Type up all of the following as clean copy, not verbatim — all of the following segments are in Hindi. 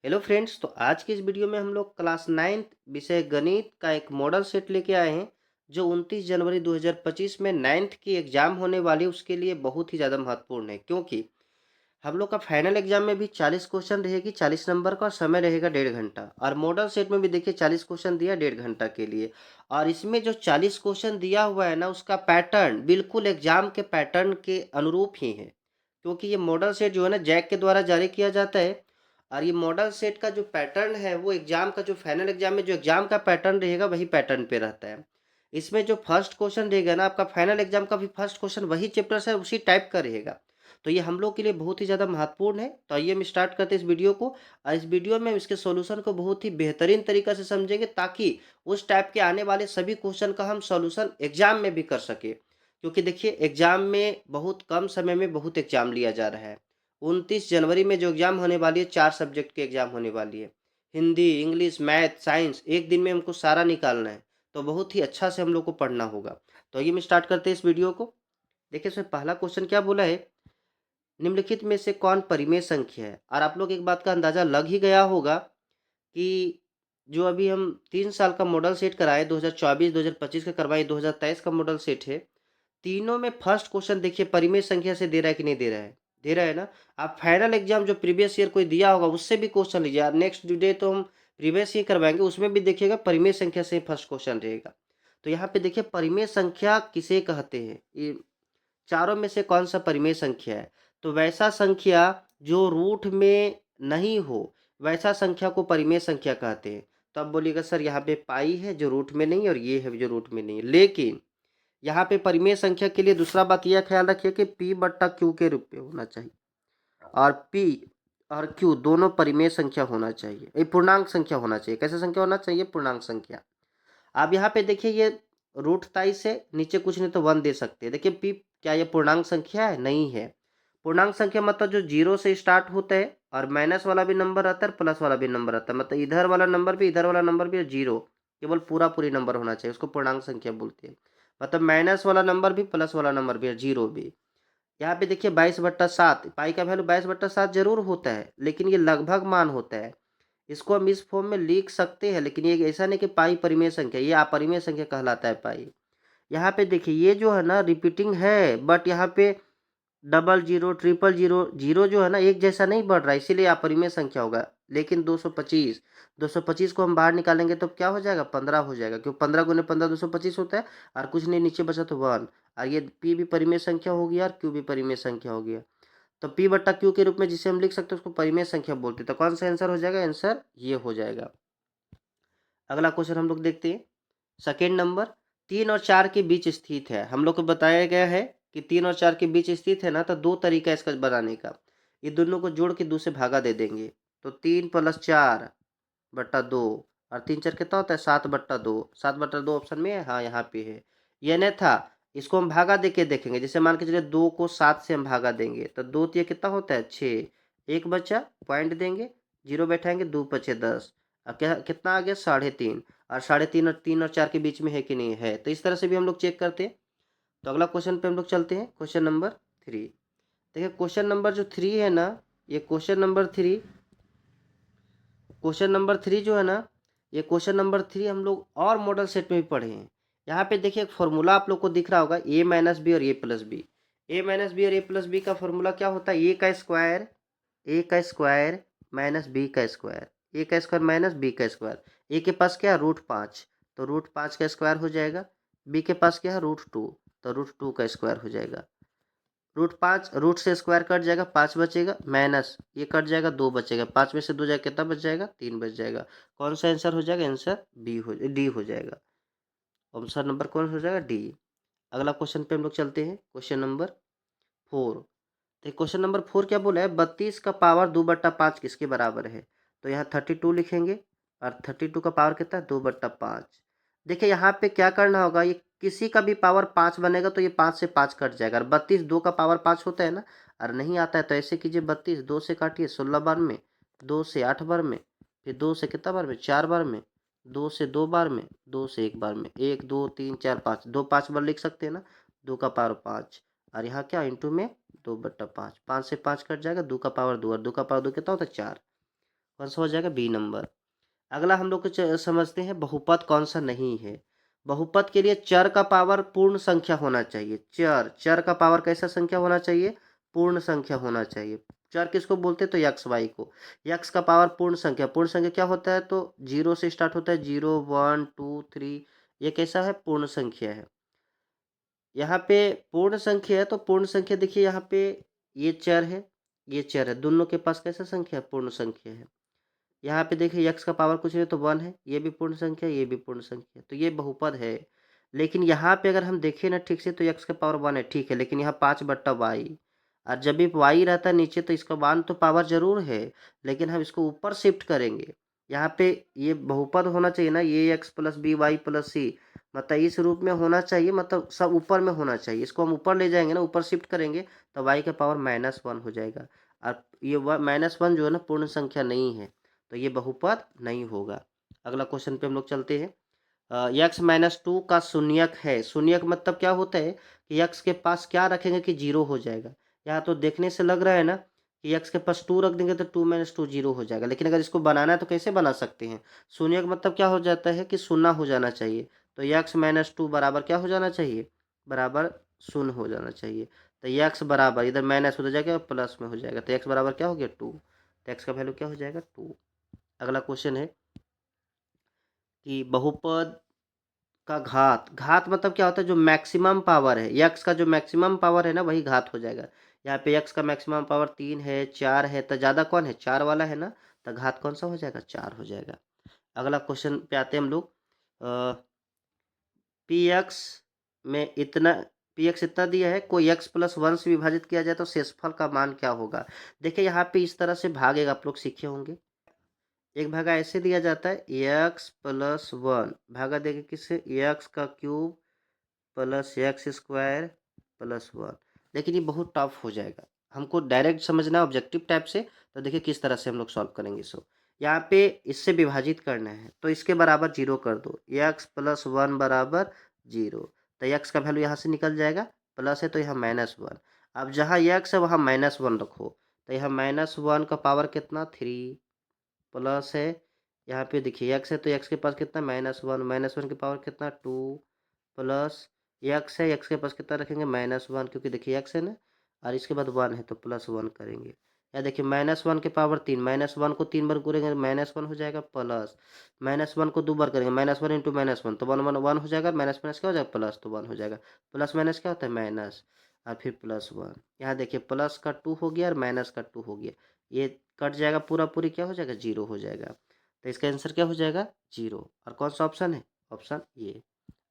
हेलो फ्रेंड्स, तो आज की इस वीडियो में हम लोग क्लास 9th विषय गणित का एक मॉडल सेट लेके आए हैं जो 29 जनवरी 2025 में 9th की एग्ज़ाम होने वाली है उसके लिए बहुत ही ज़्यादा महत्वपूर्ण है, क्योंकि हम लोग का फाइनल एग्जाम में भी 40 क्वेश्चन रहेगी, 40 नंबर का, और समय रहेगा 1.5 घंटा। और मॉडल सेट में भी देखिए 40 क्वेश्चन दिया 1.5 घंटा के लिए। और इसमें जो 40 क्वेश्चन दिया हुआ है ना, उसका पैटर्न बिल्कुल एग्जाम के पैटर्न के अनुरूप ही है, क्योंकि ये मॉडल सेट जो है ना जैक के द्वारा जारी किया जाता है। और ये मॉडल सेट का जो पैटर्न है वो एग्जाम का, जो फाइनल एग्जाम में जो एग्जाम का पैटर्न रहेगा वही पैटर्न पे रहता है। इसमें जो फर्स्ट क्वेश्चन रहेगा ना, आपका फाइनल एग्जाम का भी फर्स्ट क्वेश्चन वही चैप्टर से उसी टाइप का रहेगा। तो ये हम लोग के लिए बहुत ही ज़्यादा महत्वपूर्ण है। तो आइए हम स्टार्ट करते हैं इस वीडियो को, और इस वीडियो में हम इसके सॉल्यूशन को बहुत ही बेहतरीन तरीक़ा से समझेंगे, ताकि उस टाइप के आने वाले सभी क्वेश्चन का हम सॉल्यूशन एग्जाम में भी कर सके। क्योंकि देखिए एग्जाम में बहुत कम समय में बहुत एग्जाम लिया जा रहा है। 29 जनवरी में जो एग्जाम होने वाली है, 4 सब्जेक्ट की एग्जाम होने वाली है। हिंदी, इंग्लिश, मैथ, साइंस, एक दिन में हमको सारा निकालना है। तो बहुत ही अच्छा से हम लोग को पढ़ना होगा। तो आइए हम स्टार्ट करते हैं इस वीडियो को। देखिए इसमें पहला क्वेश्चन क्या बोला है, निम्नलिखित में से कौन परिमेय संख्या है। और आप लोग एक बात का अंदाजा लग ही गया होगा कि जो अभी हम 3 साल का मॉडल सेट कराए, 2024 2025 का करवाए, 2023 का मॉडल सेट है। तीनों में फर्स्ट क्वेश्चन देखिए परिमेय संख्या से दे रहा है कि नहीं दे रहा है, दे रहा है ना। आप फाइनल एग्जाम जो प्रीवियस ईयर कोई दिया होगा उससे भी क्वेश्चन लीजिए। नेक्स्ट डे तो हम प्रीवियस ईयर करवाएंगे, उसमें भी देखिएगा परिमेय संख्या से फर्स्ट क्वेश्चन रहेगा। तो यहाँ पे देखिए परिमेय संख्या किसे कहते हैं, ये चारों में से कौन सा परिमेय संख्या है। तो वैसा संख्या जो रूट में नहीं हो, वैसा संख्या को परिमेय संख्या कहते हैं। तो अब बोलिएगा सर यहाँ पे पाई है जो रूट में नहीं है, और ये है जो रूट में नहीं है। लेकिन यहाँ पे परिमेय संख्या के लिए दूसरा बात यह ख्याल रखिए कि पी बट्टा क्यू के रूप में होना चाहिए, और पी और क्यू दोनों परिमेय संख्या होना चाहिए, ये पूर्णांक संख्या होना चाहिए। कैसे संख्या होना चाहिए, पूर्णांक संख्या। अब यहाँ पे देखिए ये रूट 23 है, नीचे कुछ नहीं तो 1 दे सकते हैं। देखिए पी क्या ये पूर्णांक संख्या है, नहीं है। पूर्णांक संख्या मतलब जो 0 से स्टार्ट होता है, और माइनस वाला भी नंबर आता है, प्लस वाला भी नंबर आता है। मतलब इधर वाला नंबर भी, इधर वाला नंबर भी, 0 केवल पूरा पूरी नंबर होना चाहिए, उसको पूर्णांक संख्या बोलते हैं। मतलब माइनस वाला नंबर भी, प्लस वाला नंबर भी, 0 भी। यहाँ पे देखिए 22/7, पाई का वैल्यू 22/7 जरूर होता है, लेकिन ये लगभग मान होता है। इसको हम इस फॉर्म में लिख सकते हैं, लेकिन ये ऐसा नहीं कि पाई परिमेय संख्या, ये अपरिमेय संख्या कहलाता है पाई। यहाँ पे देखिए ये जो है ना रिपीटिंग है, बट यहाँ पे double zero, triple zero, zero जो है ना एक जैसा नहीं बढ़ रहा है, इसीलिए अपरिमेय संख्या होगा। लेकिन 225 को हम बाहर निकालेंगे तो क्या हो जाएगा, 15 हो जाएगा, क्योंकि 15 गुने 15 225 होता है। और कुछ नहीं नीचे बचा तो 1। और ये पी भी परिमेय संख्या हो गया, और क्यू भी परिमेय संख्या हो गया। तो पी बट्टा क्यू के रूप में जिसे हम लिख सकते हैं उसको परिमेय संख्या बोलते हैं। तो कौन सा आंसर हो जाएगा, आंसर ये हो जाएगा। अगला क्वेश्चन हम लोग देखते हैं। सेकेंड नंबर, 3 और 4 के बीच स्थित है। हम लोग को बताया गया है कि 3 और 4 के बीच स्थित है ना, तो दो तरीका है इसका बनाने का। ये दोनों को जोड़ के 2 से भागा दे देंगे, तो 3+4/2, और 3×4 कितना होता है, 7/2। 7/2 ऑप्शन में है, हाँ यहाँ पे है। ये नहीं था, इसको हम भागा दे के देखेंगे। जैसे मान के चलिए 2 को 7 से हम भागा देंगे, तो 2 कितना होता है, 6। एक बचा, पॉइंट देंगे, 0 बैठाएंगे, 2×5 = 10। अब क्या कितना आ गया, 3.5। और 3.5 और 3 और 4 के बीच में है कि नहीं है, तो इस तरह से भी हम लोग चेक करते हैं। तो अगला क्वेश्चन पे हम लोग चलते हैं, क्वेश्चन नंबर 3। देखिए क्वेश्चन नंबर जो 3 है ना, ये क्वेश्चन नंबर 3 जो है ना, ये क्वेश्चन नंबर 3 हम लोग और मॉडल सेट में भी पढ़े हैं। यहाँ पे देखिए एक फॉर्मूला आप लोग को दिख रहा होगा, a-b और a+b। a-b और a+b का फॉर्मूला क्या होता है, a² minus b², a² minus b²। ए के पास क्या है, √5, तो √5 का स्क्वायर हो जाएगा। बी के पास क्या है, √2, तो √2 का स्क्वायर हो जाएगा। √5, रूट से स्क्वायर कट जाएगा, 5 बचेगा, माइनस ये कट जाएगा, 2 बचेगा। 5 में से 2 जाएगा, कितना बच जाएगा, 3 बच जाएगा। कौन सा आंसर हो जाएगा, आंसर डी हो जाएगा। ऑप्शन नंबर कौन हो जाएगा, डी। अगला क्वेश्चन पे हम लोग चलते हैं, क्वेश्चन नंबर 4। तो क्वेश्चन नंबर 4 क्या बोला है, 32 का पावर 2/5 किसके बराबर है। तो यहाँ 32 लिखेंगे, और 32 का पावर कितना है, 2/5। देखिए यहाँ पे क्या करना होगा, ये किसी का भी पावर 5 बनेगा तो ये 5 से 5 कट जाएगा। और 32 2 का पावर 5 होता है ना, और नहीं आता है तो ऐसे कीजिए, 32 2 से काटिए 16 बार में, 2 से 8 बार में, फिर 2 से कितना बार में, 4 बार में, 2 से 2 बार में, 2 से 1 बार में, 1 2 3 4 5, 2 5 बार लिख सकते हैं ना, 2 का पावर 5। और यहाँ क्या इंटू में 2/5, 5 से 5 कट जाएगा, 2 का पावर 2, और 2 का पावर 2 कितना होता है, 4। कौन सा हो जाएगा, बी नंबर। अगला हम लोग को समझते हैं बहुपद कौन सा नहीं है। बहुपद के लिए चर का पावर पूर्ण संख्या होना चाहिए। चर चर का पावर कैसा संख्या होना चाहिए, पूर्ण संख्या होना चाहिए। चर किसको बोलते हैं, तो यक्स वाई को। यक्स का पावर पूर्ण संख्या, पूर्ण संख्या क्या होता है, तो जीरो से स्टार्ट होता है, 0 1 2 3। ये कैसा है, पूर्ण संख्या है। यहाँ पे पूर्ण संख्या है, तो पूर्ण संख्या देखिए यहाँ पे ये चर है, ये चर है, दोनों के पास कैसा संख्या है, पूर्ण संख्या है। यहाँ पे देखिए यक्स का पावर कुछ नहीं तो 1 है, ये भी पूर्ण संख्या है, ये भी पूर्ण संख्या है, तो ये बहुपद है। लेकिन यहाँ पे अगर हम देखें ना ठीक से, तो यक्स का पावर 1 है, ठीक है, लेकिन यहाँ 5/y, और जब भी y रहता है नीचे तो इसका 1 तो पावर जरूर है, लेकिन हम इसको ऊपर शिफ्ट करेंगे। यहाँ पे ये बहुपद होना चाहिए ना, ये X plus B Y plus C, मतलब इस रूप में होना चाहिए, मतलब सब ऊपर में होना चाहिए। इसको हम ऊपर ले जाएंगे ना, ऊपर शिफ्ट करेंगे तो y का पावर -1 हो जाएगा। और ये -1 जो है ना पूर्ण संख्या नहीं है, तो ये बहुपद नहीं होगा। अगला क्वेश्चन पे हम लोग चलते हैं। x-2 का शून्यक है। शून्यक मतलब क्या होता है कि x के पास क्या रखेंगे कि 0 हो जाएगा। यहाँ तो देखने से लग रहा है ना कि x के पास 2 रख देंगे तो 2 - 2 0 हो जाएगा, लेकिन अगर इसको बनाना है तो कैसे बना सकते हैं। शून्यक मतलब क्या हो जाता है कि शून्य हो जाना चाहिए, तो x-2 बराबर क्या हो जाना चाहिए, बराबर शून्य हो जाना चाहिए। तो x बराबर इधर माइनस हो जाएगा और प्लस में हो जाएगा, तो x बराबर क्या हो गया 2, तो x का वैल्यू क्या हो जाएगा 2। अगला क्वेश्चन है कि बहुपद का घात। घात मतलब क्या होता है, जो मैक्सिमम पावर है, यक्स का जो मैक्सिमम पावर है ना वही घात हो जाएगा। यहाँ पे यक्स का मैक्सिमम पावर 3 है, 4 है, तो ज़्यादा कौन है, 4 वाला है ना, तो घात कौन सा हो जाएगा, 4 हो जाएगा। अगला क्वेश्चन पे आते हैं हम लोग। पी एक्स में इतना, पी एक्स इतना दिया है, कोई एक्स प्लस 1 से विभाजित किया जाए तो शेषफल का मान क्या होगा। देखिए यहाँ पे इस तरह से भागेगा, आप लोग सीखे होंगे। एक भागा ऐसे दिया जाता है, एक्स प्लस 1 भागा देगा किससे, एक्स का cube plus x square plus 1। लेकिन ये बहुत टफ हो जाएगा, हमको डायरेक्ट समझना है ऑब्जेक्टिव टाइप से। तो देखिए किस तरह से हम लोग सॉल्व करेंगे इसको। यहाँ पे इससे विभाजित करना है तो इसके बराबर 0 कर दो, एक्स प्लस 1 बराबर 0। तो एक्स का वैल्यू यहाँ से निकल जाएगा, प्लस है तो यहाँ -1। अब जहाँ एक्स है वहाँ -1 रखो, तो यहाँ -1 का पावर कितना 3, प्लस है यहाँ पे देखिए एक्स है तो एक्स के पास कितना -1, -1 की पावर कितना 2, प्लस एक्स है, एक्स के पास कितना रखेंगे -1, क्योंकि देखिए एक्स है ना, और इसके बाद 1 है तो +1 करेंगे। या देखिए -1 के पावर 3, -1 को 3 बार करेंगे -1 हो जाएगा, प्लस -1 को 2 बार करेंगे -1 इंटू -1 तो 1 1 1 हो जाएगा, माइनस माइनस क्या हो जाएगा प्लस, तो 1 हो जाएगा। प्लस माइनस क्या होता है माइनस, और फिर +1। यहाँ देखिए प्लस का 2 हो गया और माइनस का 2 हो गया, ये कट जाएगा पूरा पूरी, क्या हो जाएगा 0 हो जाएगा। तो इसका आंसर क्या हो जाएगा 0। और कौन सा ऑप्शन है, ऑप्शन ये।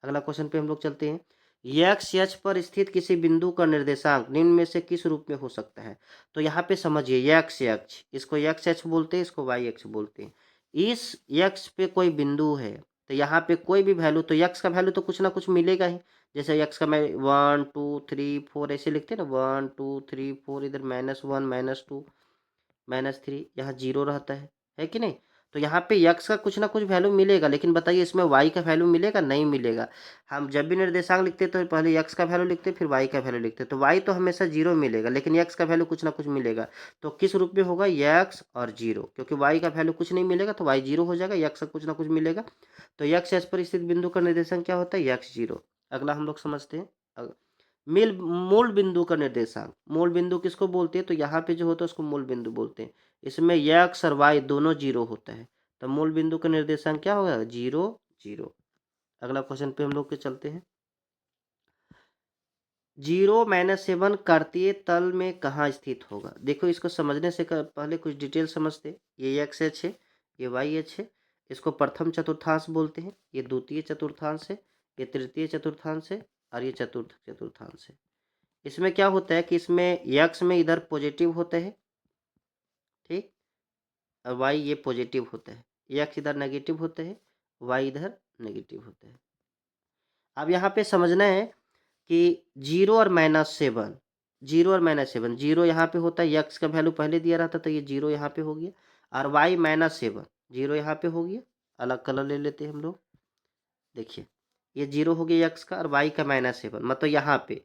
अगला क्वेश्चन पे हम लोग चलते हैं। एक्स एच पर स्थित किसी बिंदु का निर्देशांक निम्न में से किस रूप में हो सकता है। तो यहाँ पे समझिए एक्स एक्स, इसको एक्स एच बोलते हैं, इसको वाई एक्स बोलते हैं। इस एक्स पे कोई बिंदु है, तो यहाँ पे कोई भी वैल्यू, तो एक्स का वैल्यू तो कुछ ना कुछ मिलेगा ही। जैसे एक्स का मैं 1 2 3 4 ऐसे लिखते हैं ना, 1 2 3 4, इधर -1 -2 -3, यहाँ 0 रहता है कि नहीं। तो यहाँ पे यक्स का कुछ ना कुछ वैल्यू मिलेगा, लेकिन बताइए इसमें वाई का वैल्यू मिलेगा, नहीं मिलेगा। हम जब भी निर्देशांक लिखते तो पहले यक्स का वैल्यू लिखते फिर वाई का वैल्यू लिखते, तो वाई तो हमेशा 0 मिलेगा, लेकिन यक्स का वैल्यू कुछ ना कुछ मिलेगा। तो किस रूप में होगा, यक्स और 0, क्योंकि वाई का वैल्यू कुछ नहीं मिलेगा तो वाई 0 हो जाएगा, यक्स का कुछ ना कुछ मिलेगा। तो यक्स एस पर स्थित बिंदु का निर्देशांक क्या होता है, यक्स 0। अगला हम लोग समझते हैं मिल मूल बिंदु का निर्देशांक। मूल बिंदु किसको बोलते हैं, तो यहाँ पे जो होता है उसको मूल बिंदु बोलते हैं। इसमें यक्स और वाई दोनों 0 होता है, तो मूल बिंदु का निर्देशांक क्या होगा 0 0। अगला क्वेश्चन पे हम लोग के चलते हैं। 0 - 7 कार्तीय तल में कहाँ स्थित होगा। देखो इसको समझने से पहले कुछ डिटेल समझते। ये एक्स एच है, ये वाई एच है, इसको प्रथम चतुर्थांश बोलते हैं, ये द्वितीय चतुर्थांश है, ये तृतीय चतुर्थांश है, और ये चतुर्थ चतुर्थांश है। इसमें क्या होता है कि इसमें यक्स में इधर पॉजिटिव होता है, ठीक, और वाई ये पॉजिटिव होता है, एक्स इधर नेगेटिव होता है, वाई इधर नेगेटिव होता है। अब यहाँ पे समझना है कि 0 और -7, 0 और -7, 0 यहाँ पे होता है, एक्स का वैल्यू पहले दिया रहता तो ये 0 यहाँ पे हो गया, और वाई -7, 0 यहाँ पे हो गया। अलग कलर ले लेते हैं हम लोग, देखिए ये 0 हो गया एक्स का, और वाई का -7, मतलब यहाँ पे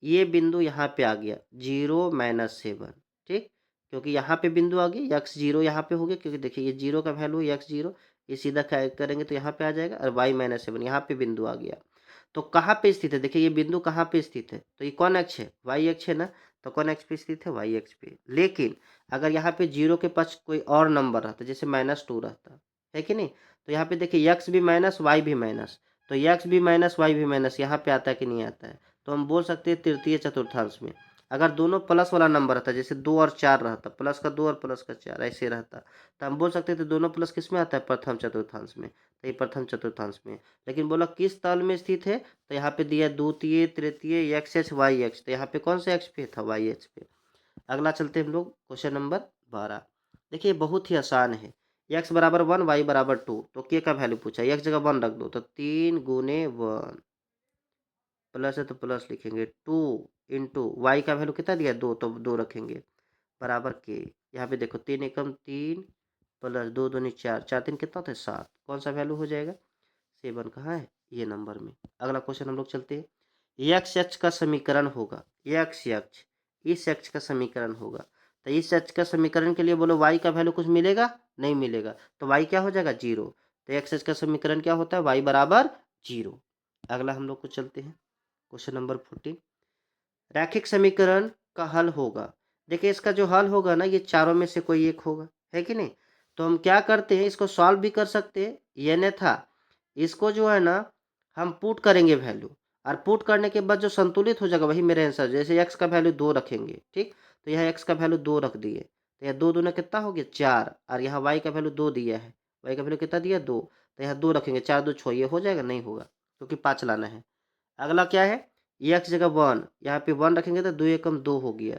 ये बिंदु यहाँ पे आ गया 0 - 7, ठीक। क्योंकि यहाँ पे बिंदु आ गई, एक्स जीरो यहाँ पे हो गया, क्योंकि देखिए ये जीरो का वैल्यू है एक्स जीरो, ये सीधा करेंगे तो यहाँ पे आ जाएगा, और वाई माइनस 7 यहाँ पे बिंदु आ गया। तो कहाँ पे स्थित है, देखिए ये बिंदु कहाँ पे स्थित है, तो ये कौन अक्ष है, वाई अक्ष है ना, तो कौन अक्ष पे स्थित है, वाई अक्ष पे। लेकिन अगर यहाँ पे जीरो के पास कोई और नंबर रहता, जैसे -2 रहता है कि नहीं, तो यहाँ पे देखिए एक्स भी माइनस वाई भी माइनस, तो एक्स भी माइनस वाई भी माइनस यहाँ पे आता है कि नहीं आता है, तो हम बोल सकते हैं तृतीय चतुर्थांश में। अगर दोनों प्लस वाला नंबर रहता, जैसे 2 और 4 रहता, प्लस का 2 और प्लस का 4 ऐसे रहता, तो हम बोल सकते थे दोनों प्लस किस में आता है, प्रथम चतुर्थांश में, तो ये प्रथम चतुर्थांश में। लेकिन बोला किस तल में स्थित है, तो यहाँ पे दिया द्वितीय तृतीय एक्स एच वाई एक्स, तो यहाँ पे कौन से एक्स पे था, वाई एक्स पे। अगला चलते हम लोग क्वेश्चन नंबर 12। देखिए बहुत ही आसान है, एक्स बराबर 1 वाई बराबर 2, तो के का वैल्यू पूछा, एक्स जगह 1 रख दो, तो 3 गुने 1, प्लस है तो प्लस लिखेंगे, 2 इंटू वाई का वैल्यू कितना दिया 2, तो 2 रखेंगे, बराबर के। यहाँ पे देखो 3 एकम 3 प्लस 2 दूनी 4, 4 3 कितना होता है 7, कौन सा वैल्यू हो जाएगा, 7 कहाँ है, ये नंबर में। अगला क्वेश्चन हम लोग चलते हैं, यक्ष अक्ष का समीकरण होगा, यक्ष अक्ष इस अक्ष का समीकरण होगा, तो इस अक्ष का समीकरण के लिए बोलो वाई का वैल्यू कुछ मिलेगा, नहीं मिलेगा, तो वाई क्या हो जाएगा 0, तो एक्स अक्ष का समीकरण क्या होता है, वाई बराबर 0। अगला हम लोग को चलते हैं क्वेश्चन नंबर 14, रैखिक समीकरण का हल होगा। देखिए इसका जो हल होगा ना, ये चारों में से कोई एक होगा, है कि नहीं, तो हम क्या करते हैं, इसको सॉल्व भी कर सकते हैं, ये नहीं था, इसको जो है ना हम पुट करेंगे वैल्यू, और पुट करने के बाद जो संतुलित हो जाएगा वही मेरा आंसर। जैसे एक्स का वैल्यू 2 रखेंगे, ठीक, तो यहाँ एक्स का वैल्यू 2 रख दिए, तो यहाँ 2 दूना कितना हो गया 4, और यहाँ वाई का वैल्यू 2 दिया है, वाई का वैल्यू कितना दिया 2, तो यहाँ 2 रखेंगे, 4 2 6, ये हो जाएगा, नहीं होगा, क्योंकि 5 लाना है। अगला क्या है, एक्स जगह 1, यहाँ पे 1 रखेंगे तो 2 एकम 2 हो गया,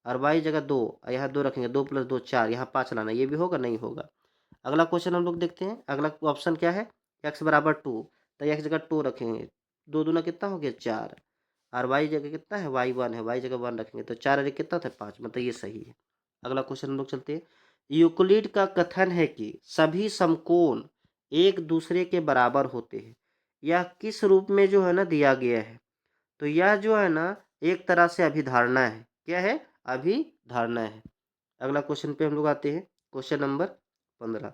और वाई जगह 2, यहाँ 2 रखेंगे, 2 + 2 4, यहाँ 5 लाना, ये भी होगा, नहीं होगा। अगला क्वेश्चन हम लोग देखते हैं, अगला ऑप्शन क्या है, एक्स बराबर 2, तो एक्स जगह 2 रखेंगे, 2 दूना कितना हो गया 4, और वाई जगह कितना है, वाई 1 है, वाई जगह 1 रखेंगे, तो 4 अधिक कितना था 5, मतलब ये सही है। अगला क्वेश्चन हम लोग चलते हैं, यूक्लिड का कथन है कि सभी समकोण एक दूसरे के बराबर होते हैं, यह किस रूप में जो है ना दिया गया है, तो यह जो है ना एक तरह से अभिधारणा है, क्या है, अभिधारणा है। अगला क्वेश्चन पे हम लोग आते हैं, क्वेश्चन नंबर 15,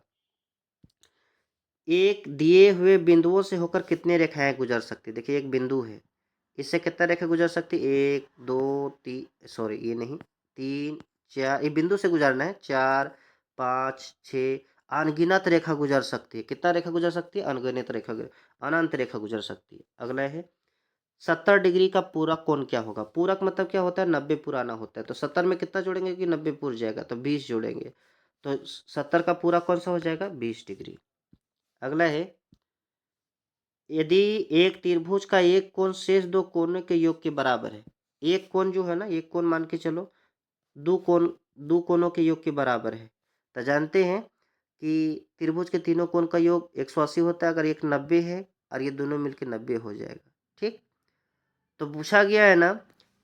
एक दिए हुए बिंदुओं से होकर कितने रेखाएं गुजर सकती, देखिए एक बिंदु है, इससे कितना रेखा गुजर सकती, 1 2 3, सॉरी ये नहीं, 3 4, ये बिंदु से गुजरना है, 4 5 6, अनगिनत रेखा गुजर सकती है, कितना रेखा गुजर सकती है, अनगिनत रेखा, अनंत रेखा गुजर सकती है। अगला है 70 डिग्री का पूरक कोण क्या होगा, पूरक मतलब क्या होता है, 90 पुराना होता है, तो 70 में कितना जोड़ेंगे कि 90 पूर जाएगा, तो 20 जोड़ेंगे, तो 70 का पूरा कौन सा हो जाएगा, 20 डिग्री। अगला है, यदि एक त्रिभुज का एक कोण शेष दो कोणों के योग के बराबर है, एक कोण जो है ना, एक कोण मान के चलो दो कोणों के योग के बराबर है, तो जानते हैं कि त्रिभुज के तीनों कोण का योग 180 होता है, अगर एक 90 है और ये दोनों मिलकर 90 हो जाएगा, ठीक। तो पूछा गया है ना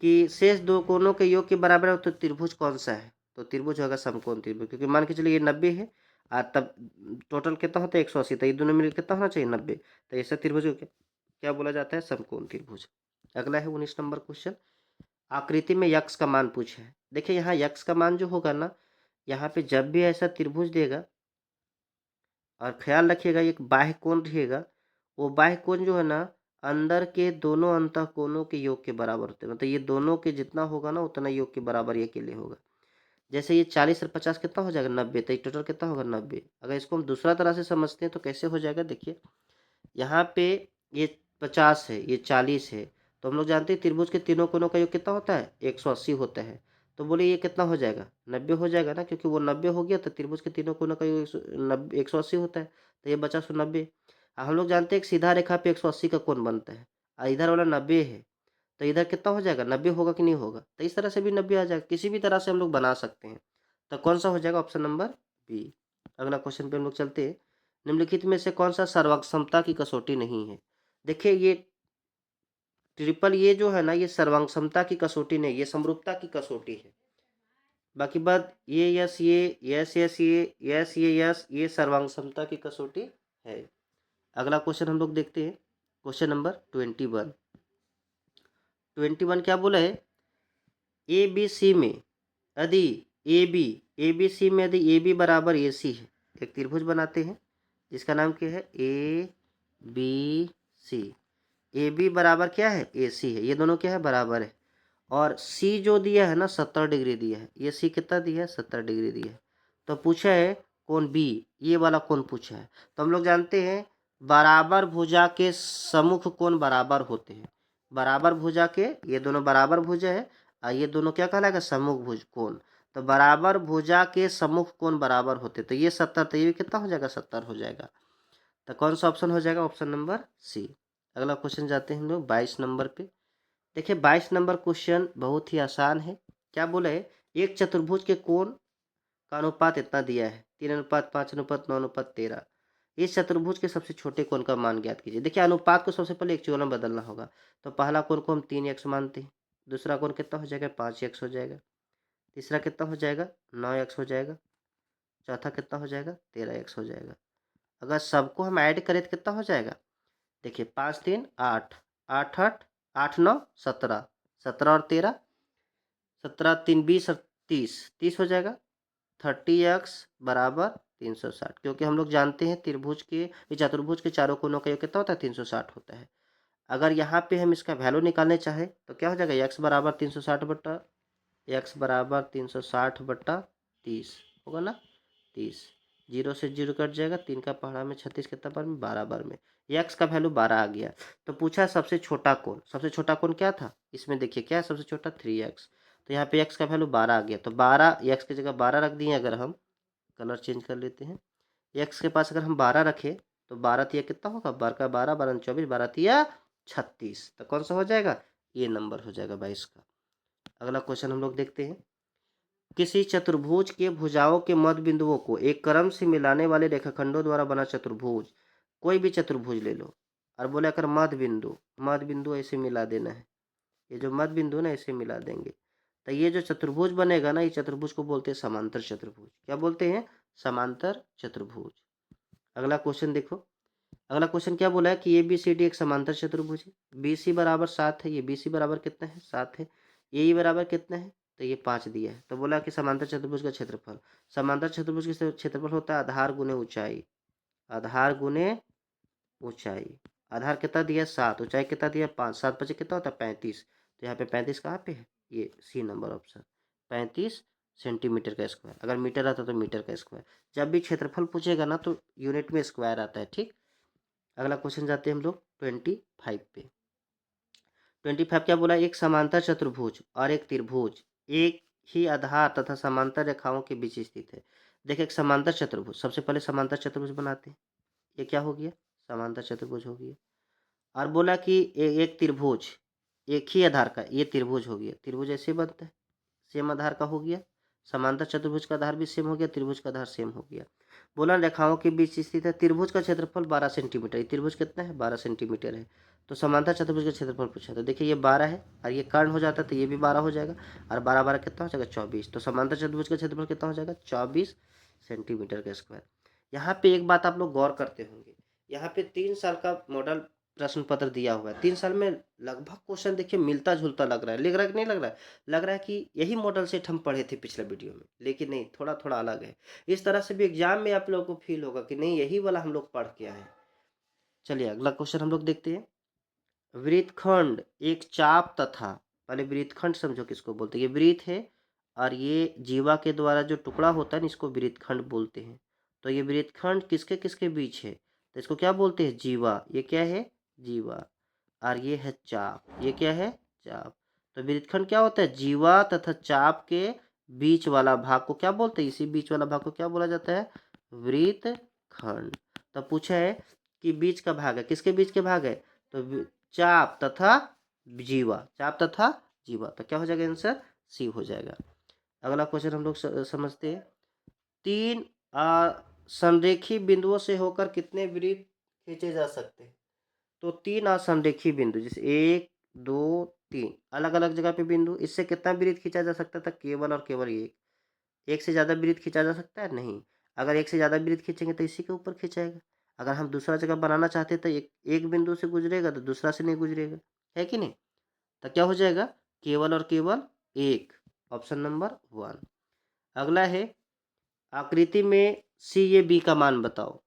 कि शेष दो कोणों के योग के बराबर है, तो त्रिभुज कौन सा है, तो त्रिभुज होगा समकोण त्रिभुज, क्योंकि मान के चलिए ये 90 है, और तब टोटल कितना होता है 180, तो ये दोनों मिलकर कितना होना चाहिए 90, तो ऐसा त्रिभुज को क्या बोला जाता है, समकोण त्रिभुज। अगला है 19 नंबर क्वेश्चन, आकृति में यक्स का मान पूछा है। देखिए यहाँ यक्स का मान जो होगा ना, यहाँ पे जब भी ऐसा त्रिभुज देगा, और ख्याल रखिएगा एक बाह्य कोण रहेगा, वो बाह्य कोण जो है ना अंदर के दोनों अंतः कोणों के योग के बराबर होते हैं, मतलब ये दोनों के जितना होगा ना उतना योग के बराबर ये के लिए होगा। जैसे ये 40 और 50 कितना हो जाएगा 90, तो ये टोटल कितना होगा 90। अगर इसको हम दूसरा तरह से समझते हैं तो कैसे हो जाएगा, देखिए यहाँ पे ये 50 है, ये 40 है, तो हम लोग जानते हैं त्रिभुज के तीनों कोणों का योग कितना होता है 180 होता है, तो बोले ये कितना हो जाएगा 90 हो जाएगा ना, क्योंकि वो 90 हो गया, तो त्रिभुज के तीनों कोणों का योग 180 होता है, तो ये बचा 190। हम लोग जानते हैं एक सीधा रेखा पे 180 का कोण बनता है, और इधर वाला 90 है, तो इधर कितना हो जाएगा 90 होगा कि नहीं होगा, तो इस तरह से भी 90 आ जाएगा, किसी भी तरह से हम लोग बना सकते हैं, तो कौन सा हो जाएगा, ऑप्शन नंबर बी। अगला क्वेश्चन पे हम लोग चलते हैं, निम्नलिखित में से कौन सा सर्वक्षमता की कसौटी नहीं है। देखिए ये ट्रिपल ये जो है ना, ये सर्वक्षमता की कसौटी नहीं, ये समरूपता की कसौटी है। बाकी बात ये यस ये यस यस ये यस ये सर्वक्षमता की कसौटी है। अगला क्वेश्चन हम लोग देखते हैं, क्वेश्चन नंबर 21। 21 क्या बोला है, ए बी सी में यदि A B, A B C में यदि ए बी बराबर ए सी है, एक त्रिभुज बनाते हैं जिसका नाम क्या है A B C. A B बराबर क्या है ए सी है, ये दोनों क्या है बराबर है। और सी जो दिया है ना 70 डिग्री दिया है, ये सी कितना दिया है 70 डिग्री दिया है। तो पूछा है कौन बी, ये वाला कौन पूछा है। तो हम लोग जानते हैं बराबर भुजा के सम्मुख कोण बराबर होते हैं। बराबर भुजा के, ये दोनों बराबर भुजा है और ये दोनों क्या कहलाएगा सम्मुख भुज कोण। तो बराबर भुजा के सम्मुख कोण बराबर होते, तो ये 70, तो ये भी कितना हो जाएगा 70 हो जाएगा। तो कौन सा ऑप्शन हो जाएगा ऑप्शन नंबर सी। अगला क्वेश्चन जाते हैं हम लोग 22 नंबर पे। देखिए 22 नंबर क्वेश्चन बहुत ही आसान है। क्या बोला है, एक चतुर्भुज के कोण का अनुपात इतना दिया है 3:5:9:13। इस चतुर्भुज के सबसे छोटे कोण का मान ज्ञात कीजिए। देखिए अनुपात को सबसे पहले एक्चुअल में बदलना होगा। तो पहला कोण को हम 3x मानते हैं, दूसरा कोण कितना हो जाएगा 5x हो जाएगा, तीसरा कितना हो जाएगा 9x हो जाएगा, चौथा कितना हो जाएगा 13x हो जाएगा। अगर सबको हम ऐड करें तो कितना हो जाएगा, देखिए 5 3 8, 8 8, 8 9 17, 17 और 13, 17 3 20 और 30 हो जाएगा। 30x बराबर 360, क्योंकि हम लोग जानते हैं त्रिभुज के चतुर्भुज के चारों कोनों का योग कितना होता है 360 होता है। अगर यहाँ पे हम इसका वैल्यू निकालने चाहें तो क्या हो जाएगा x बराबर 360/30 होगा ना 30, 0 से 0 कट जाएगा, 3 का पहाड़ा में 36 कितना बार में 12 बार में, x का वैल्यू 12 आ गया। तो पूछा सबसे छोटा कोण, सबसे छोटा कोण क्या था इसमें, देखिए क्या है सबसे छोटा 3x। तो यहाँ पे x का वैल्यू 12 आ गया, तो 12 x की जगह 12 रख दिए। अगर हम कलर चेंज कर लेते हैं, x के पास अगर हम 12 रखें तो 12 तिया कितना होगा 12 का 12, 12 24, 12 तिया 36। तो कौन सा हो जाएगा, ये नंबर हो जाएगा 22 का। अगला क्वेश्चन हम लोग देखते हैं। किसी चतुर्भुज के भुजाओं के मध्य बिंदुओं को एक क्रम से मिलाने वाले रेखाखंडों द्वारा बना चतुर्भुज, कोई भी चतुर्भुज ले लो, और बोले अगर मध्य बिंदु ऐसे मिला देना है, ये जो मध्य बिंदु ना ऐसे मिला देंगे, तो ये जो चतुर्भुज बनेगा ना, ये चतुर्भुज को बोलते हैं समांतर चतुर्भुज। क्या बोलते हैं, समांतर चतुर्भुज। अगला क्वेश्चन देखो। अगला क्वेश्चन क्या बोला है कि ए बी सी डी एक समांतर चतुर्भुज है। बी सी बराबर 7 है, ये बी सी बराबर कितना है 7 है, ए बराबर कितना है तो ये 5 दिया है। तो बोला कि समांतर चतुर्भुज का क्षेत्रफल, समांतर चतुर्भुज का क्षेत्रफल होता है आधार गुने ऊंचाई, आधार गुने ऊंचाई। आधार कितना दिया 7, ऊंचाई कितना दिया 5, 7 5 कितना होता है 35। तो यहाँ पे 35 कहाँ पे है, ये सी नंबर ऑप्शन 35 सेंटीमीटर का स्क्वायर। अगर मीटर आता तो मीटर का स्क्वायर, जब भी क्षेत्रफल पूछेगा ना तो यूनिट में स्क्वायर आता है, ठीक। अगला क्वेश्चन जाते हैं हम लोग 25 पे। 25 क्या बोला, एक समांतर चतुर्भुज और एक त्रिभुज एक ही आधार तथा समांतर रेखाओं के बीच स्थित है। देखिए एक समांतर चतुर्भुज, सबसे पहले समांतर चतुर्भुज बनाते हैं। ये क्या हो गया समांतर चतुर्भुज हो गया। और बोला कि एक त्रिभुज एक ही आधार का, ये त्रिभुज हो गया, त्रिभुज ऐसे बनता है, सेम आधार का हो गया। समांतर चतुर्भुज का आधार भी सेम हो गया, त्रिभुज का आधार सेम हो गया। बोला रेखाओं के बीच स्थित है। त्रिभुज का क्षेत्रफल 12 सेंटीमीटर, ये त्रिभुज कितना है 12 सेंटीमीटर है। तो समांतर चतुर्भुज का क्षेत्रफल पूछा, तो देखिए ये 12 है और ये कर्ण हो जाता है तो ये भी 12 हो जाएगा, और 12 12 कितना हो जाएगा 24। तो समांतर चतुर्भुज का क्षेत्रफल कितना हो जाएगा 24 सेंटीमीटर का स्क्वायर। यहाँ पे एक बात आप लोग गौर करते होंगे, यहाँ पे 3 साल का मॉडल प्रश्न पत्र दिया हुआ है। 3 साल में लगभग क्वेश्चन देखिए मिलता जुलता लग रहा है, लग रहा है कि नहीं लग रहा है, लग रहा है कि यही मॉडल सेट हम पढ़े थे पिछले वीडियो में, लेकिन नहीं थोड़ा थोड़ा अलग है। इस तरह से भी एग्जाम में आप लोगों को फील होगा कि नहीं यही वाला हम लोग पढ़ के आए हैं। चलिए अगला क्वेश्चन हम लोग देखते हैं। वृत्तखंड एक चाप तथा, पहले वृत्तखंड समझो किसको बोलते हैं, ये वृत्त है और ये जीवा के द्वारा जो टुकड़ा होता है ना इसको वृत्तखंड बोलते हैं। तो ये वृत्तखंड किसके किसके बीच है, तो इसको क्या बोलते हैं जीवा, ये क्या है जीवा, और ये है चाप, ये क्या है चाप। तो वृत्तखंड क्या होता है, जीवा तथा चाप के बीच वाला भाग को क्या बोलते हैं, इसी बीच वाला भाग को क्या बोला जाता है वृत्तखंड। तो पूछा है कि बीच का भाग है, किसके बीच के भाग है, तो चाप तथा जीवा, चाप तथा जीवा। तो क्या हो जाएगा आंसर सी हो जाएगा। अगला क्वेश्चन हम लोग समझते हैं। 3 संरेखी बिंदुओं से होकर कितने वृत्त खींचे जा सकते हैं। तो 3 असंरेखी बिंदु, जैसे 1 2 3 अलग अलग जगह पे बिंदु, इससे कितना वृत्त खींचा जा सकता था, केवल और केवल एक। एक से ज़्यादा वृत्त खींचा जा सकता है नहीं, अगर एक से ज़्यादा वृत्त खींचेंगे तो इसी के ऊपर खींचाएगा। अगर हम दूसरा जगह बनाना चाहते हैं तो एक एक बिंदु से गुजरेगा तो दूसरा से नहीं गुजरेगा, है कि नहीं। तो क्या हो जाएगा केवल और केवल एक, ऑप्शन नंबर 1। अगला है आकृति में सी ए बी का मान बताओ।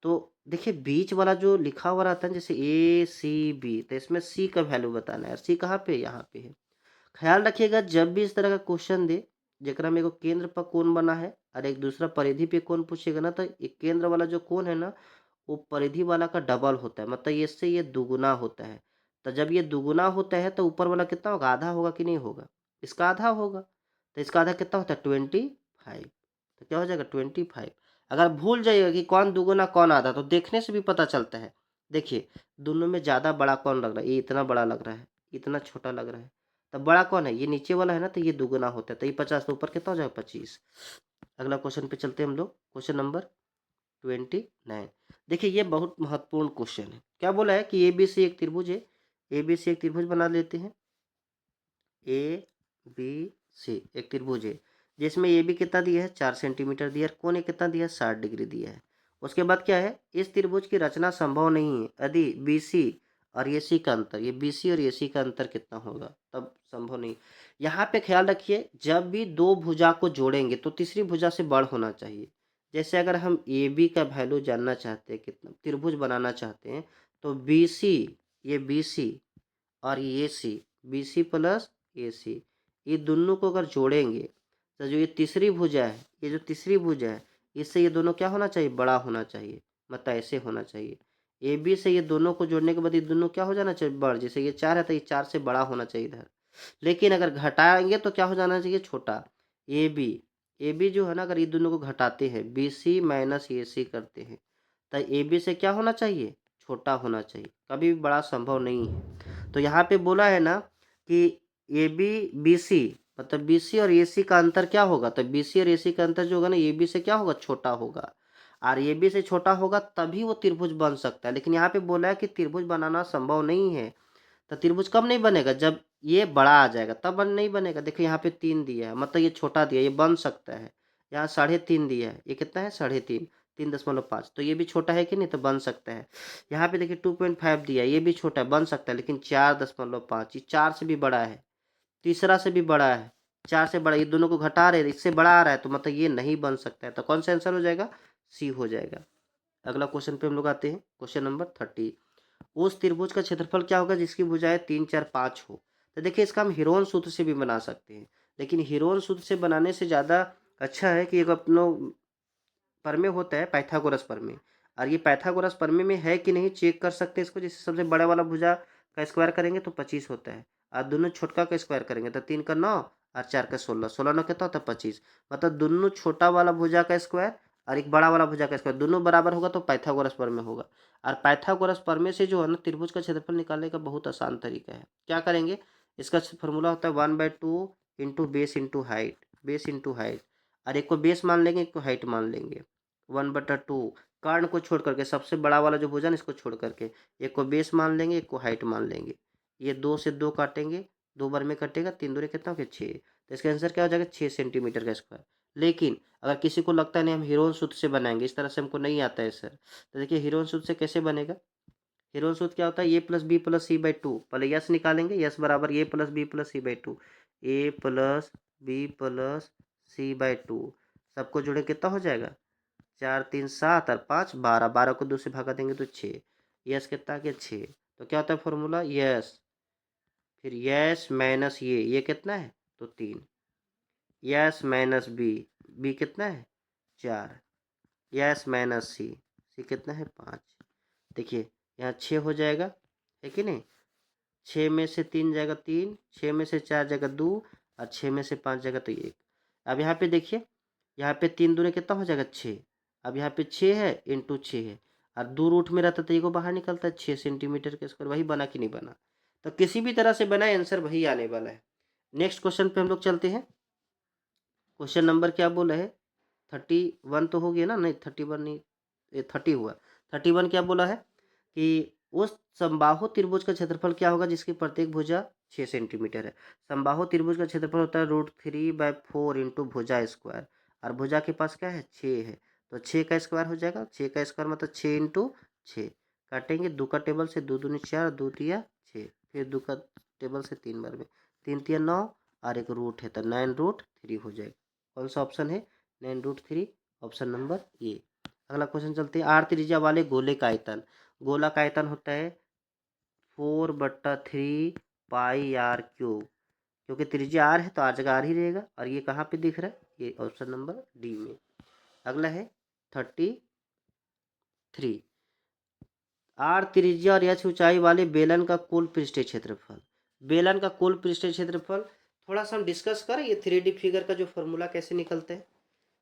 तो देखिए बीच वाला जो लिखा हुआ रहता है जैसे ए सी बी, तो इसमें सी का वैल्यू बताना है। सी कहाँ पे, यहाँ पे है। ख्याल रखिएगा जब भी इस तरह का क्वेश्चन दे जेकरा में एगो केंद्र पर कोण बना है और एक दूसरा परिधि पे कोण पूछेगा ना, तो एक केंद्र वाला जो कोण है ना वो परिधि वाला का डबल होता है, मतलब इससे ये दुगुना होता है। तो जब ये दुगुना होता है तो ऊपर वाला कितना होगा, आधा होगा कि नहीं होगा, इसका आधा होगा। तो इसका आधा कितना होता है 25। तो क्या हो जाएगा 25। अगर भूल जाइएगा कि कौन दुगुना कौन आधा तो देखने से भी पता चलता है। देखिए दोनों में ज़्यादा बड़ा कौन लग रहा है, ये इतना बड़ा लग रहा है, इतना छोटा लग रहा है। तब बड़ा कौन है, ये नीचे वाला है ना, तो ये दुगुना होता है, तो ये 50 तो ऊपर कितना हो जाएगा 25। अगला क्वेश्चन पे चलते हैं हम लोग, क्वेश्चन नंबर 29। देखिए ये बहुत महत्वपूर्ण क्वेश्चन है। क्या बोला है कि ए बी सी एक त्रिभुज है। ए बी सी एक त्रिभुज बना लेते हैं। ए बी सी एक त्रिभुज है जिसमें ए बी कितना दिया है 4 सेंटीमीटर दिया है, कोण कितना दिया है 60 डिग्री दिया है। उसके बाद क्या है, इस त्रिभुज की रचना संभव नहीं है यदि बी सी और ए सी का अंतर, ये बी सी और ए सी का अंतर कितना होगा, तब संभव नहीं। यहाँ पे ख्याल रखिए जब भी दो भुजा को जोड़ेंगे तो तीसरी भुजा से बड़ होना चाहिए। जैसे अगर हम ए बी का वैल्यू जानना चाहते हैं, कितना त्रिभुज बनाना चाहते हैं, तो बी सी, ये बी सी और ये सी, बी सी प्लस ए सी, ये दोनों को अगर जोड़ेंगे तो जो ये तीसरी भुजा है, ये जो तीसरी भुजा है इससे ये दोनों क्या होना चाहिए, बड़ा होना चाहिए, मतलब ऐसे होना चाहिए। ए बी से ये दोनों को जोड़ने के बाद ये दोनों क्या हो जाना चाहिए, बड़। जैसे ये 4 है तो ये 4 से बड़ा होना चाहिए इधर। लेकिन अगर घटाएंगे तो क्या हो जाना चाहिए, छोटा। ए बी, ए बी जो है ना, अगर ये दोनों को घटाते हैं बी सी माइनस ए सी करते हैं तो ए बी से क्या होना चाहिए, छोटा होना चाहिए, कभी भी बड़ा संभव नहीं है। तो यहाँ पे बोला है ना कि ए बी बी सी, मतलब बी सी और ए सी का अंतर क्या होगा, तो बी सी और ए सी का अंतर जो होगा ना ए बी से क्या होगा, छोटा होगा। और ए बी से छोटा होगा तभी वो त्रिभुज बन सकता है। लेकिन यहाँ पे बोला है कि त्रिभुज बनाना संभव नहीं है। तो त्रिभुज कब नहीं बनेगा, जब ये बड़ा आ जाएगा तब नहीं बनेगा। देखिए यहाँ पे 3 दिया है, मतलब ये छोटा दिया है, ये बन सकता है। यहाँ 3.5 दिया है, ये कितना है 3.5, 3.5, तो ये भी छोटा है कि नहीं, तो बन सकता है। यहाँ पे देखिए 2.5 दिया है, ये भी छोटा है, बन सकता है, लेकिन 4.5, ये 4 से भी बड़ा है, तीसरा से भी बड़ा है, 4 से बड़ा, ये दोनों को घटा रहे हैं, इससे बड़ा आ रहा है, तो मतलब ये नहीं बन सकता है। तो कौन सा आंसर हो जाएगा, सी हो जाएगा। अगला क्वेश्चन पे हम लोग आते हैं, क्वेश्चन नंबर 30। उस त्रिभुज का क्षेत्रफल क्या होगा जिसकी भुजाएं 3, 4, 5 हो। तो देखिए इसका हम हीरोन सूत्र से भी बना सकते हैं, लेकिन हीरोन सूत्र से बनाने से ज़्यादा अच्छा है कि एक अपनो प्रमेय होता है पाइथागोरस प्रमेय, और ये पाइथागोरस प्रमेय में है कि नहीं चेक कर सकते हैं इसको। जैसे सबसे बड़ा वाला भुजा का स्क्वायर करेंगे तो 25 होता है, और दोनों छोटका का स्क्वायर करेंगे तो 3 का 9 और 4 का 16, 16 9 कितना होता है 25। मतलब दोनों छोटा वाला भुजा का स्क्वायर और एक बड़ा वाला भुजा का स्क्वायर दोनों बराबर होगा तो पाइथागोरस प्रमेय होगा। और पाइथागोरस प्रमेय से जो है ना त्रिभुज का क्षेत्रफल निकालने का बहुत आसान तरीका है। क्या करेंगे, इसका फॉर्मूला होता है 1/2 into base into height, base into height, और एक को बेस मान लेंगे एक को हाइट मान लेंगे। 1/2 कर्ण को छोड़ करके, सबसे बड़ा वाला जो भुजा ना इसको छोड़ करके, एक को बेस मान लेंगे एक को हाइट मान लेंगे। ये 2 से 2 काटेंगे, 2 बार में कटेगा, 3 दूनी कितना हो गया 6। तो इसका आंसर क्या हो जाएगा 6 सेंटीमीटर का स्क्वायर। लेकिन अगर किसी को लगता है नहीं हम हीरोन सूत्र से बनाएंगे, इस तरह से हमको नहीं आता है सर, तो देखिए हीरोन सूत्र से कैसे बनेगा। हीरोन सूत्र क्या होता है, A plus B plus C by two, पहले यस निकालेंगे, यस बराबर A plus B plus C by two, A plus B plus C by two, सबको जोड़े कितना हो जाएगा 4 3 7 और 5 12, 12 को 2 से भगा देंगे तो 6, यस कितना आ गया 6। तो क्या होता है फॉर्मूला, यस, फिर यस माइनस ये कितना है तो 3, यस माइनस बी, बी कितना है 4, यस माइनस सी, सी कितना है 5। देखिए यहाँ 6 हो जाएगा, है कि नहीं, 6 में से 3 जाएगा 3, 6 में से 4 जाएगा 2, और 6 में से 5 जाएगा तो 1। अब यहाँ पे देखिए, यहाँ पे 3 दूने कितना हो जाएगा 6। अब यहाँ पे 6 है इंटू 6 है, और 2 रूट में रहता तो ये को बाहर निकलता है 6 सेंटीमीटर के स्क्वायर। वही बना कि नहीं बना, तो किसी भी तरह से बना आंसर वही आने वाला है। नेक्स्ट क्वेश्चन पे हम लोग चलते हैं। क्वेश्चन नंबर क्या बोला है 31 तो हो गया ना, नहीं 31 नहीं, ये 30 हुआ। 31 क्या बोला है कि उस समबाहु त्रिभुज का क्षेत्रफल क्या होगा जिसकी प्रत्येक भुजा 6 सेंटीमीटर है। समबाहु त्रिभुज का क्षेत्रफल होता है √3/4 इंटू भुजा स्क्वायर, और भुजा के पास क्या है 6 है, तो 6 का स्क्वायर हो जाएगा, 6 का स्क्वायर मतलब 6 इंटू 6, काटेंगे 2 का टेबल से 2 दूनी 4, 2 तिया 6, फिर 2 का टेबल से 3 बार में, 3 तिया 9, और एक रूट है तो 9√3 हो जाएगा। कौन सा ऑप्शन है 9√3, ऑप्शन नंबर ए। अगला क्वेश्चन चलते हैं, आर त्रिज्या वाले गोले का आयतन। गोला का आयतन होता है 4/3 पाई आर क्यूब, क्योंकि त्रिज्या आर है तो आर जगह आर ही रहेगा, और ये कहाँ पे दिख रहा है, ये ऑप्शन नंबर डी में। अगला है 33, आर त्रिज्या और एच ऊंचाई वाले बेलन का कुल पृष्ठीय क्षेत्रफल। बेलन का कुल पृष्ठीय क्षेत्रफल थोड़ा सा हम डिस्कस करें, ये 3D फिगर का जो फॉर्मूला कैसे निकलते हैं।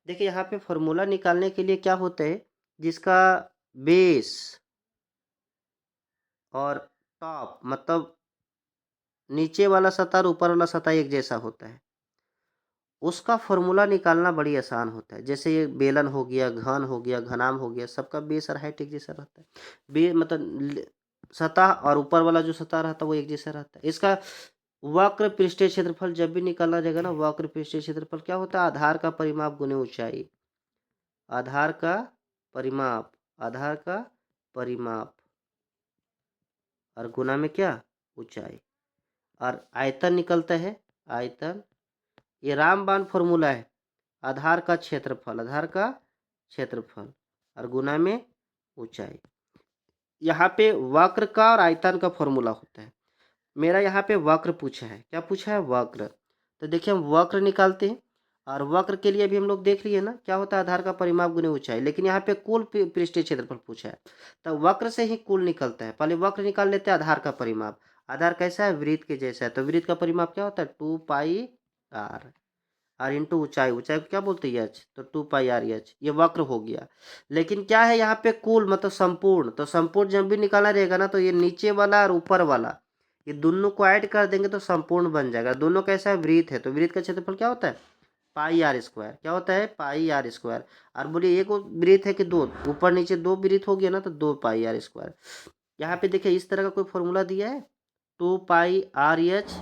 देखिए यहाँ पे फॉर्मूला निकालने के लिए क्या होता है, जिसका बेस और टॉप मतलब नीचे वाला सतह और ऊपर वाला सतह एक जैसा होता है, उसका फॉर्मूला निकालना बड़ी आसान होता है। जैसे ये बेलन हो गया, घन हो गया, घनाम हो गया, सबका बेस और हाइट एक जैसा रहता है। बे मतलब सतह और ऊपर वाला जो सतह रहता है वो एक जैसा रहता है। इसका वक्र पृष्ठीय क्षेत्रफल जब भी निकालना जाएगा ना, वक्र पृष्ठीय क्षेत्रफल क्या होता है, आधार का परिमाप गुने ऊंचाई। आधार का परिमाप, आधार का परिमाप और गुना में क्या, ऊंचाई। और आयतन निकलता है, आयतन ये रामबाण फॉर्मूला है, आधार का क्षेत्रफल, आधार का क्षेत्रफल और गुना में ऊंचाई। यहाँ पे वक्र का और आयतन का फॉर्मूला होता है। मेरा यहाँ पे वक्र पूछा है, क्या पूछा है, वक्र। तो देखिए हम वक्र निकालते हैं, और वक्र के लिए भी हम लोग देख लिए ना, क्या होता है, आधार का परिमाप गुने ऊंचाई। लेकिन यहाँ पे कुल पृष्ठीय क्षेत्रफल पूछा है, तो वक्र से ही कुल निकलता है। पहले वक्र निकाल लेते हैं, आधार का परिमाप। आधार कैसा है, वृत्त के जैसा है, तो वृत्त का परिमाप क्या होता है, 2πr, आर इंटू ऊंचाई, ऊंचाई को क्या बोलते हैं, एच, तो 2πr/h, ये वक्र हो गया। लेकिन क्या है यहाँ पे कुल मतलब संपूर्ण, तो संपूर्ण जब भी निकाला रहेगा ना, तो ये नीचे वाला और ऊपर वाला ये दोनों को ऐड कर देंगे तो संपूर्ण बन जाएगा। दोनों कैसा है, वृत्त है, तो वृत्त का क्षेत्रफल क्या होता है, πr²। क्या होता है, πr²। और बोलिए एक वृत्त है कि दो, ऊपर नीचे दो वृत्त हो गया ना, तो 2πr²। यहाँ पे देखिए इस तरह का कोई फॉर्मूला दिया है, 2πr/h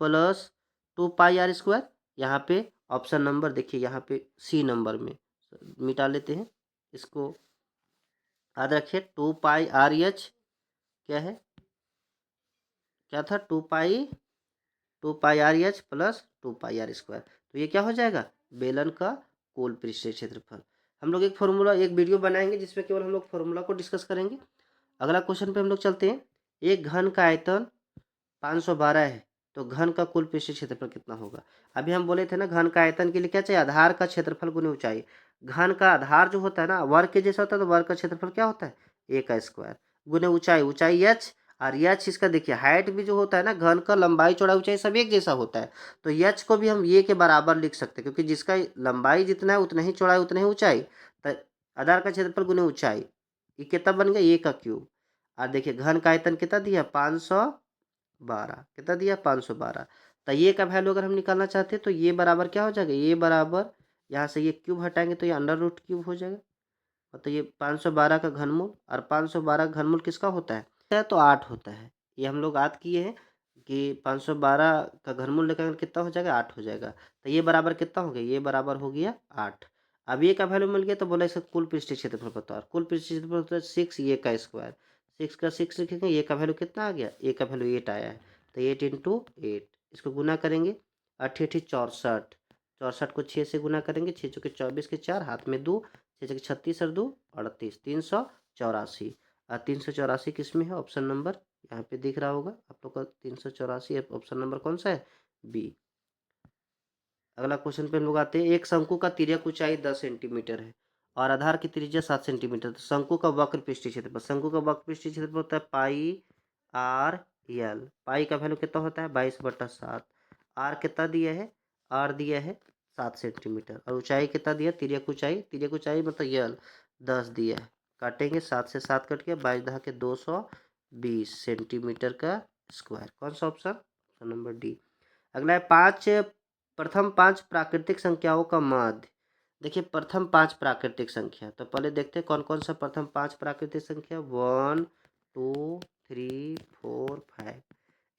प्लस 2πr²। यहाँ पे ऑप्शन नंबर देखिए, यहाँ पे सी नंबर में मिटा लेते हैं इसको, याद रखिए 2πr/h क्या है, क्या था, 2πr/h प्लस 2πr²। तो ये क्या हो जाएगा, बेलन का कुल पृष्ठीय क्षेत्रफल। हम लोग एक फॉर्मूला, एक वीडियो बनाएंगे जिसमें केवल हम लोग फॉर्मूला को डिस्कस करेंगे। अगला क्वेश्चन पे हम लोग चलते हैं, एक घन का आयतन 512 है, तो घन का कुल पृष्ठीय क्षेत्रफल कितना होगा। अभी हम बोले थे ना, घन का आयतन के लिए क्या चाहिए, आधार का क्षेत्रफल गुने ऊंचाई। घन का आधार जो होता है ना, वर्ग के जैसा होता है, तो वर्ग का क्षेत्रफल क्या होता है, ए का स्क्वायर गुने ऊंचाई, ऊंचाई एच, और एच इसका देखिए हाइट भी जो होता है ना, घन का लंबाई चौड़ाई ऊंचाई सब एक जैसा होता है, तो एच को भी हम ये के बराबर लिख सकते हैं, क्योंकि जिसका लंबाई जितना है उतना ही चौड़ाई उतना ही ऊंचाई, तो आधार का क्षेत्रफल गुने ऊंचाई, ये कितना बन गया, ए का क्यूब। और देखिए घन का आयतन कितना दिया, 512, कितना दिया, 512। तो ये का वैल्यू अगर हम निकालना चाहते हैं, तो ये बराबर क्या हो जाएगा, ये बराबर, यहाँ से ये क्यूब हटाएंगे तो ये अंडर रूट क्यूब हो जाएगा। और तो ये 512 का घनमूल, और 512 का घनमूल किसका होता है, तो 8 होता है। ये हम लोग याद किए हैं कि 512 का घनमूल लेकर कितना हो जाएगा, 8 हो जाएगा। तो ये बराबर कितना हो गया, ये बराबर हो गया 8। अब ये का वैल्यू मिल गया, तो बोला इसका कुल पृष्ठीय क्षेत्रफल बताओ। कुल पृष्ठीय क्षेत्रफल होता है 6 ए का स्क्वायर, 6 का 6 लिखेंगे, ए का वैल्यू कितना आ गया, ए का वैल्यू 8 आया है, तो 8 इंटू 8, इसको गुना करेंगे, 8 8 64, 64 को 6 से गुना करेंगे, 6 चौके 24 के 4, हाथ में 2, 6 चौके 36 और 2 38, 384। और 384 किस में है, ऑप्शन नंबर यहाँ पे दिख रहा होगा आप लोग का, 384 ऑप्शन नंबर कौन सा है, बी। अगला क्वेश्चन पे हम लोग आते हैं, एक शंकु का तिर्यक ऊंचाई 10 सेंटीमीटर है और आधार की त्रिज्या 7 सेंटीमीटर, तो शंकु का वक्र पृष्ठीय क्षेत्रफल, शंकु का वक्र पृष्ठीय क्षेत्रफल होता है πr/l। पाई का वैल्यू कितना होता है, 22/7। आर कितना दिया है, आर दिया है 7 सेंटीमीटर, और ऊंचाई कितना दिया, तिर्यक ऊंचाई, तिर्यक ऊंचाई मतलब यल 10 दिया है। काटेंगे, 7 से 7 कट गया, 22 के 220 सेंटीमीटर का स्क्वायर। कौन सा ऑप्शन, ऑप्शन नंबर डी। अगला है प्रथम 5 प्राकृतिक संख्याओं का माध्य। देखिए प्रथम 5 प्राकृतिक संख्या, तो पहले देखते हैं कौन कौन सा प्रथम 5 प्राकृतिक संख्या, 1 2 3 4 5,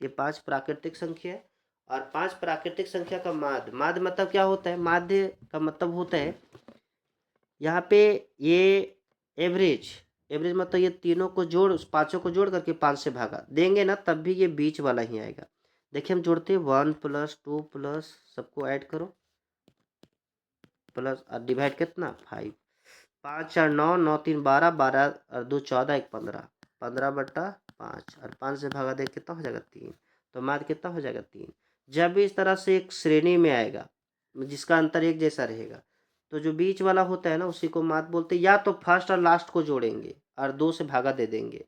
ये 5 प्राकृतिक संख्या है। और 5 प्राकृतिक संख्या का माध्य, माध्य मतलब क्या होता है, माध्य का मतलब होता है यहाँ पे ये एवरेज, एवरेज मतलब ये तीनों को जोड़, उस पाँचों को जोड़ करके 5 से भागा देंगे ना, तब भी ये बीच वाला ही आएगा। देखिए हम जोड़ते हैं 1 + 2 + सबको ऐड करो, प्लस डिवाइड कितना 5, 5 4 9, 9 3 12, 12 और 2 14, 1 15, 15/5 और 5 से भागा दे कितना हो जाएगा 3। तो माध्य कितना हो जाएगा 3। जब भी इस तरह से एक श्रेणी में आएगा जिसका अंतर एक जैसा रहेगा तो जो बीच वाला होता है ना उसी को माध्य बोलते हैं। या तो फर्स्ट और लास्ट को जोड़ेंगे और 2 से भागा दे देंगे,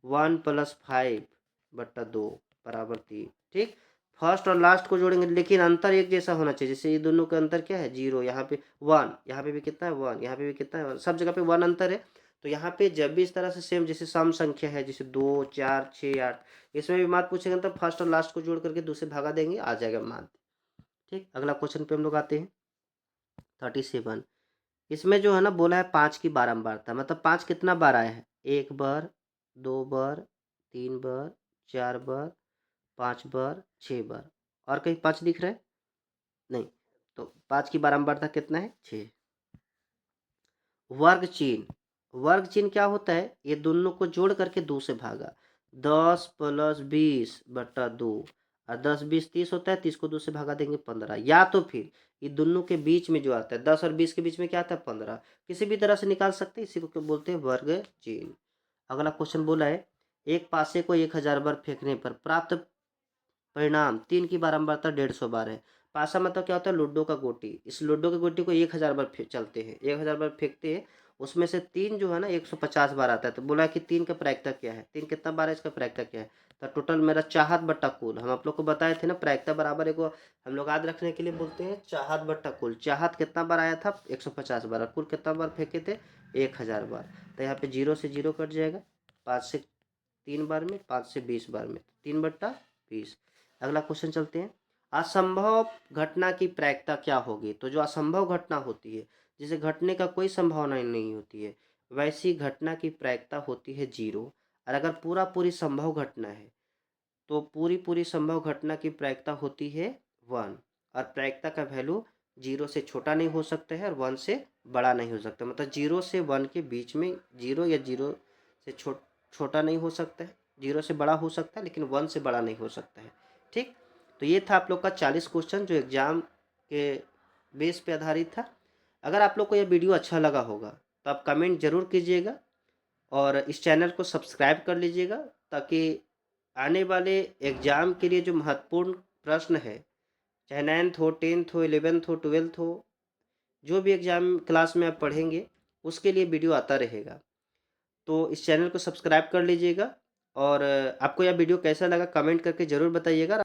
1 + 5/2 बराबर 3। ठीक, फर्स्ट और लास्ट को जोड़ेंगे लेकिन अंतर एक जैसा होना चाहिए। जैसे ये दोनों का अंतर क्या है 0, यहाँ पे 1, यहाँ पे भी कितना है 1, यहाँ पे भी कितना है 1, सब जगह पे 1 अंतर है। तो यहाँ पे जब भी इस तरह से सेम जैसे सम संख्या है जैसे 2 4 6 8, इसमें भी माध्य पूछेगा तो फर्स्ट और लास्ट को जोड़ करके 2 से भागा देंगे, आ जाएगा माध्य। ठीक, अगला क्वेश्चन पे हम लोग आते हैं 37। इसमें जो है ना बोला है 5 की बारंबारता, मतलब 5 कितना बार आया है 1 बार, 2 बार, 3 बार, 4 बार, 5 बार, 6 बार। और कहीं 5 दिख रहा है नहीं। तो 5 की बारंबारता कितना है 6। वर्ग चिन्ह, वर्ग चिन्ह क्या होता है, ये दोनों को जोड़ करके 2 से भागा, 10 + 20/2 और 10 20 30 होता है, 30 को 2 से भागा देंगे 15। या तो फिर ये दोनों के बीच में जो आता है 10 और 20 के बीच में क्या आता है 15, किसी भी तरह से निकाल सकते हैं, इसी को क्या बोलते हैं वर्ग चिन्ह। अगला क्वेश्चन बोला है एक पासे को 1000 बार फेंकने पर प्राप्त परिणाम 3 की बारंबारता 150 बार है। पासा मतलब क्या होता है लूडो का गोटी। इस लूडो की गोटी को 1000 बार चलते हैं, 1000 बार फेंकते हैं, उसमें से 3 जो है ना 150 बार आता है। तो बोला कि 3 का प्रायिकता क्या है, 3 कितना बार है इसका प्रायिकता क्या है। तो टोटल मेरा चाहत बट्टा कुल, हम आप लोग को बताए थे ना प्रायिकता बराबर है को हम लोग याद रखने के लिए बोलते हैं चाहत बट्टा कुल। चाहत कितना बार आया था 150 बार, और कुल कितना बार फेंके थे 1000 बार। तो यहाँ पे 0 से 0 कट जाएगा, 5 से 3 बार में, 5 से 20 बार में, 3/20। अगला क्वेश्चन चलते हैं असंभव घटना की प्रायिकता क्या होगी। तो जो असंभव घटना होती है जिसे घटने का कोई संभावना ही नहीं होती है वैसी घटना की प्रायिकता होती है 0। और अगर पूरा पूरी संभव घटना है तो पूरी पूरी संभव घटना की प्रायिकता होती है 1। और प्रायिकता का वैल्यू 0 से छोटा नहीं हो सकता है और 1 से बड़ा नहीं हो सकता। मतलब 0 से 1 के बीच में, 0 या 0 से छोटा नहीं हो सकता है, 0 से बड़ा हो सकता है लेकिन 1 से बड़ा नहीं हो सकता है। ठीक, तो ये था आप लोग का 40 क्वेश्चन जो एग्जाम के बेस पे आधारित था। अगर आप लोग को यह वीडियो अच्छा लगा होगा तो आप कमेंट जरूर कीजिएगा और इस चैनल को सब्सक्राइब कर लीजिएगा ताकि आने वाले एग्जाम के लिए जो महत्वपूर्ण प्रश्न है, चाहे 9th हो, 10th हो, 11th हो, 12th हो, जो भी एग्जाम क्लास में आप पढ़ेंगे उसके लिए वीडियो आता रहेगा। तो इस चैनल को सब्सक्राइब कर लीजिएगा और आपको यह वीडियो कैसा लगा कमेंट करके ज़रूर बताइएगा।